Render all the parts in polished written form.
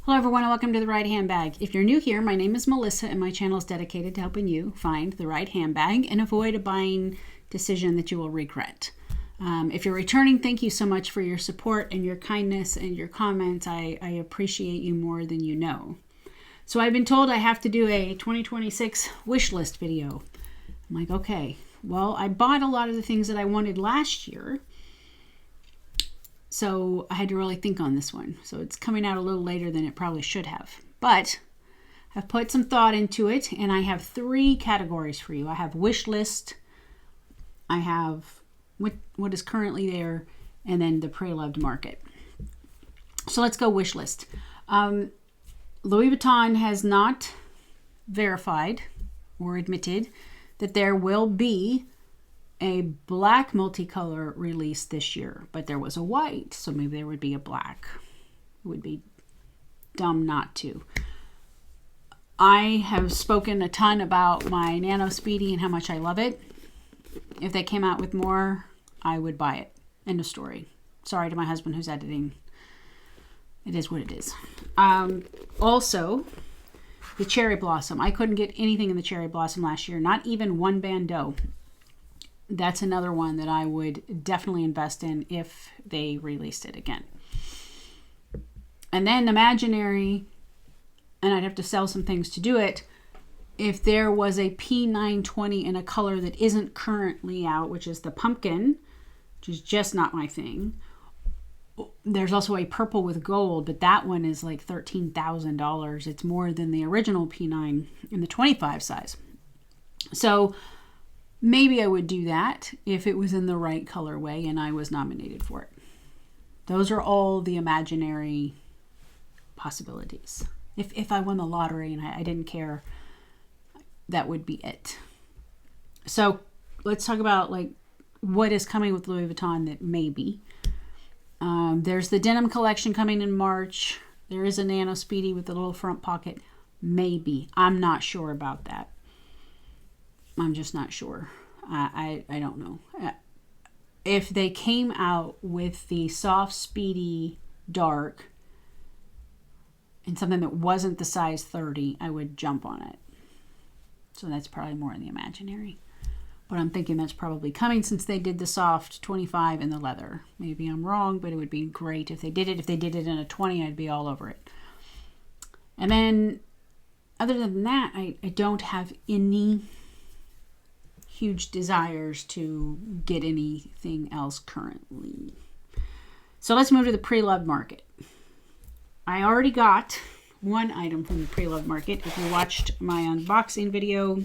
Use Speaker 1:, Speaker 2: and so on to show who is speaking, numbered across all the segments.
Speaker 1: Hello everyone and welcome to The Right Handbag. If you're new here, my name is Melissa and my channel is dedicated to helping you find the right handbag and avoid a buying decision that you will regret. If you're returning, thank you so much for your support and your kindness and your comments. I appreciate you more than you know. So I've been told I have to do a 2026 wish list video. I'm like, okay, well, I bought a lot of the things that I wanted last year. So I had to really think on this one. So it's coming out a little later than it probably should have. But I've put some thought into it, and I have 3 categories for you. I have wish list, I have what is currently there, and then the pre-loved market. So let's go wish list. Louis Vuitton has not verified or admitted that there will be a black multicolor release this year, but there was a white, so maybe there would be a black. It would be dumb not to. I have spoken a ton about my Nano Speedy and how much I love it. If they came out with more, I would buy it. End of story. Sorry to my husband who's editing. It is what it is. Also, the Cherry Blossom. I couldn't get anything in the Cherry Blossom last year, not even one bandeau. That's another one that I would definitely invest in if they released it again. And then imaginary, and I'd have to sell some things to do it, if there was a P920 in a color that isn't currently out, which is the pumpkin, which is just not my thing. There's also a purple with gold, but that one is like $13,000. It's more than the original P9 in the 25 size. So maybe I would do that if it was in the right colorway and I was nominated for it. Those are all the imaginary possibilities. If I won the lottery and I didn't care, that would be it. So let's talk about like what is coming with Louis Vuitton that maybe. There's the denim collection coming in March. There is a Nano Speedy with the little front pocket. Maybe. I'm not sure about that. I'm just not sure. I don't know. If they came out with the soft, speedy, dark, and something that wasn't the size 30, I would jump on it. So that's probably more in the imaginary. But I'm thinking that's probably coming since they did the soft 25 in the leather. Maybe I'm wrong, but it would be great if they did it. If they did it in a 20, I'd be all over it. And then, other than that, I don't have any huge desires to get anything else currently. So let's move to the pre-loved market. I already got one item from the pre-loved market. If you watched my unboxing video,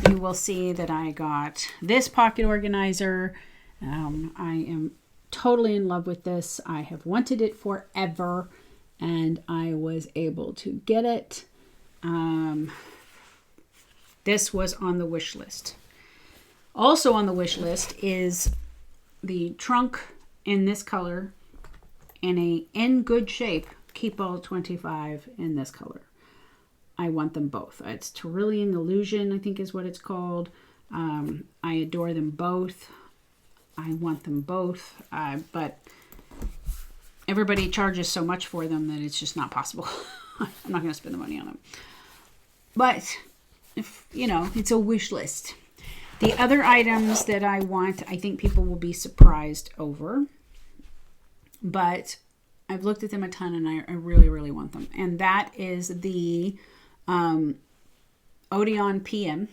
Speaker 1: you will see that I got this pocket organizer. I am totally in love with this. I have wanted it forever, and I was able to get it. This was on the wish list. Also on the wish list is the trunk in this color and a in good shape Keep All 25 in this color. I want them both. It's Tyrolean Illusion, I think is what it's called. I adore them both. I want them both, but everybody charges so much for them that it's just not possible. I'm not going to spend the money on them. But if you know, it's a wish list. The other items that I want, I think people will be surprised over, but I've looked at them a ton and I really, really want them. And that is the Odeon PM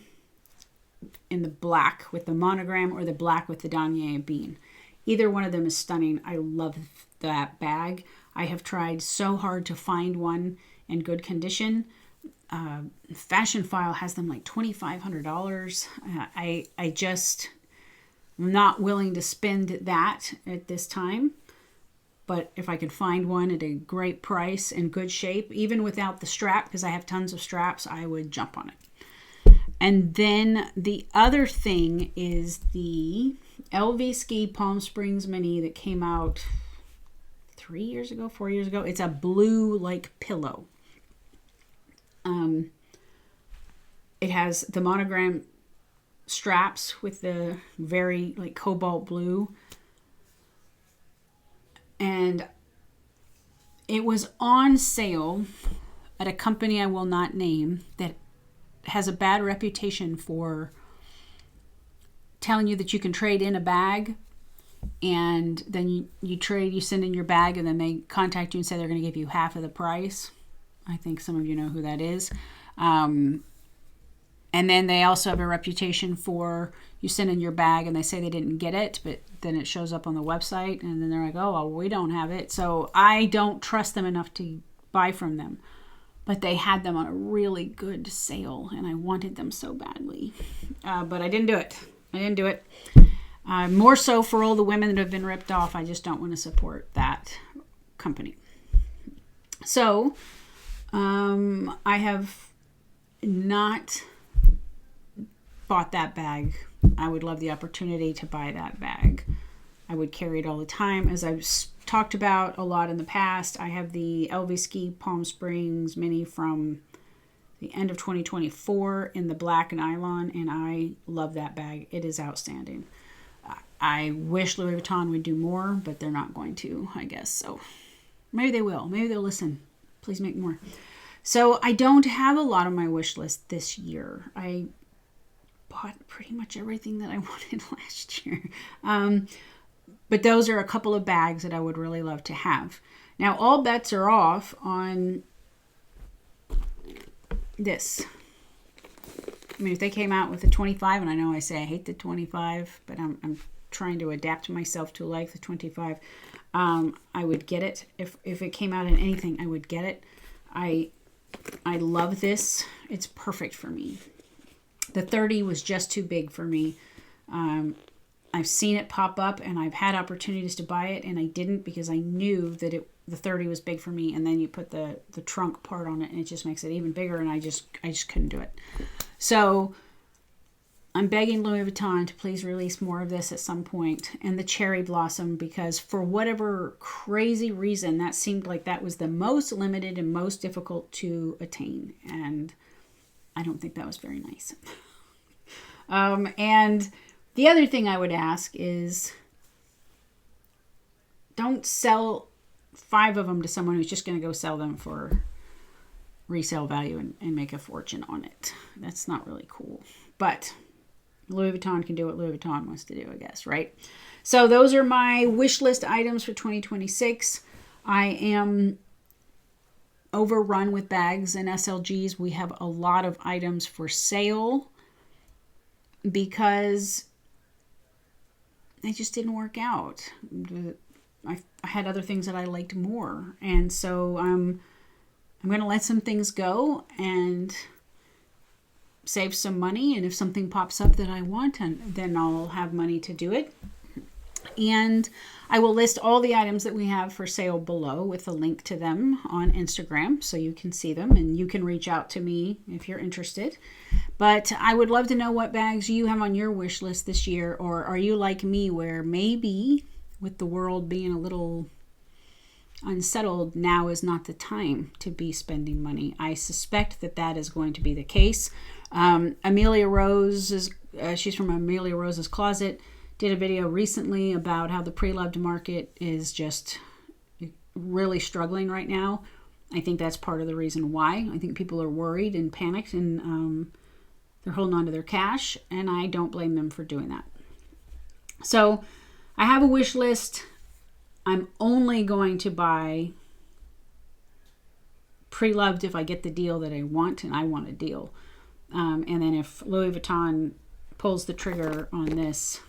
Speaker 1: in the black with the monogram or the black with the damier bean. Either one of them is stunning. I love that bag. I have tried so hard to find one in good condition. Fashion File has them like $2,500. I just am not willing to spend that at this time. But if I could find one at a great price and good shape, even without the strap, because I have tons of straps, I would jump on it. And then the other thing is the LV Ski Palm Springs Mini that came out 4 years ago. It's a blue like pillow. It has the monogram straps with the very like cobalt blue. And It was on sale at a company I will not name that has a bad reputation for telling you that you can trade in a bag, and then you trade, you send in your bag, and then they contact you and say they're going to give you half of the price. I think some of you know who that is. And then they also have a reputation for you send in your bag and they say they didn't get it, but then it shows up on the website and then they're like, oh, well, we don't have it. So I don't trust them enough to buy from them. But they had them on a really good sale and I wanted them so badly. But I didn't do it. More so for all the women that have been ripped off. I just don't want to support that company. So I have not bought that bag. I would love the opportunity to buy that bag. I would carry it all the time. As I've talked about a lot in the past, I have the LV Ski Palm Springs Mini from the end of 2024 in the black nylon, and I love that bag. It is outstanding. I wish Louis Vuitton would do more, but they're not going to, I guess. So maybe they will. Maybe they'll listen. Please make more. So I don't have a lot on my wish list this year. I bought pretty much everything that I wanted last year. But those are a couple of bags that I would really love to have. Now, all bets are off on this. I mean, if they came out with a 25, and I know I say I hate the 25, but I'm trying to adapt myself to like the 25, I would get it. If it came out in anything, I would get it. I love this. It's perfect for me. The 30 was just too big for me. I've seen it pop up and I've had opportunities to buy it and I didn't because I knew that the 30 was big for me, and then you put the trunk part on it and it just makes it even bigger, and I just couldn't do it. So I'm begging Louis Vuitton to please release more of this at some point, and the cherry blossom, because for whatever crazy reason that seemed like that was the most limited and most difficult to attain, and I don't think that was very nice. And the other thing I would ask is don't sell 5 of them to someone who's just going to go sell them for resale value and make a fortune on it. That's not really cool. But Louis Vuitton can do what Louis Vuitton wants to do, I guess, right? So those are my wish list items for 2026. I am overrun with bags and SLGs. We have a lot of items for sale because they just didn't work out. I had other things that I liked more. And so I'm going to let some things go and save some money. And if something pops up that I want, then I'll have money to do it. And I will list all the items that we have for sale below with a link to them on Instagram so you can see them and you can reach out to me if you're interested. But I would love to know what bags you have on your wish list this year, or are you like me where maybe with the world being a little unsettled, now is not the time to be spending money. I suspect that is going to be the case. Amelia Rose, she's from Amelia Rose's Closet, did a video recently about how the pre-loved market is just really struggling right now. I think that's part of the reason why. I think people are worried and panicked, and they're holding on to their cash, and I don't blame them for doing that. So I have a wish list. I'm only going to buy pre-loved if I get the deal that I want, and I want a deal. And then if Louis Vuitton pulls the trigger on this,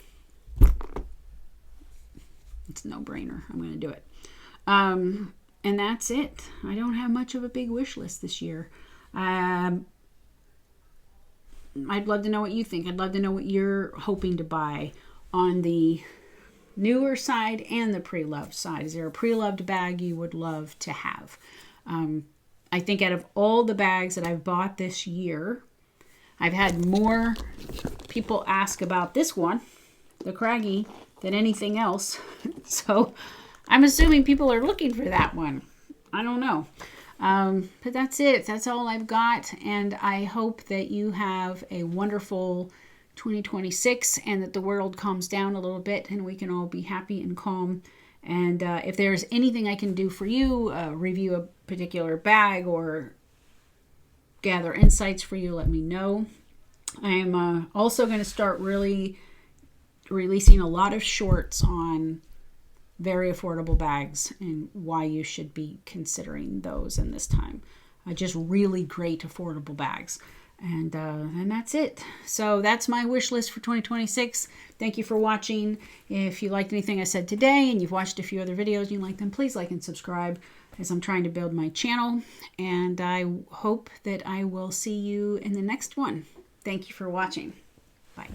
Speaker 1: it's a no-brainer. I'm going to do it. And that's it. I don't have much of a big wish list this year. I'd love to know what you think. I'd love to know what you're hoping to buy on the newer side and the pre-loved side. Is there a pre-loved bag you would love to have? I think out of all the bags that I've bought this year, I've had more people ask about this one, the Craggy, than anything else. So I'm assuming people are looking for that one. I don't know. But that's it. That's all I've got. And I hope that you have a wonderful 2026 and that the world calms down a little bit and we can all be happy and calm And if there's anything I can do for you, review a particular bag or gather insights for you, let me know. I'm also going to start really releasing a lot of shorts on very affordable bags and why you should be considering those in this time. Just really great affordable bags. And that's it. So that's my wish list for 2026. Thank you for watching. If you liked anything I said today and you've watched a few other videos and you like them, please like and subscribe as I'm trying to build my channel. And I hope that I will see you in the next one. Thank you for watching. Bye.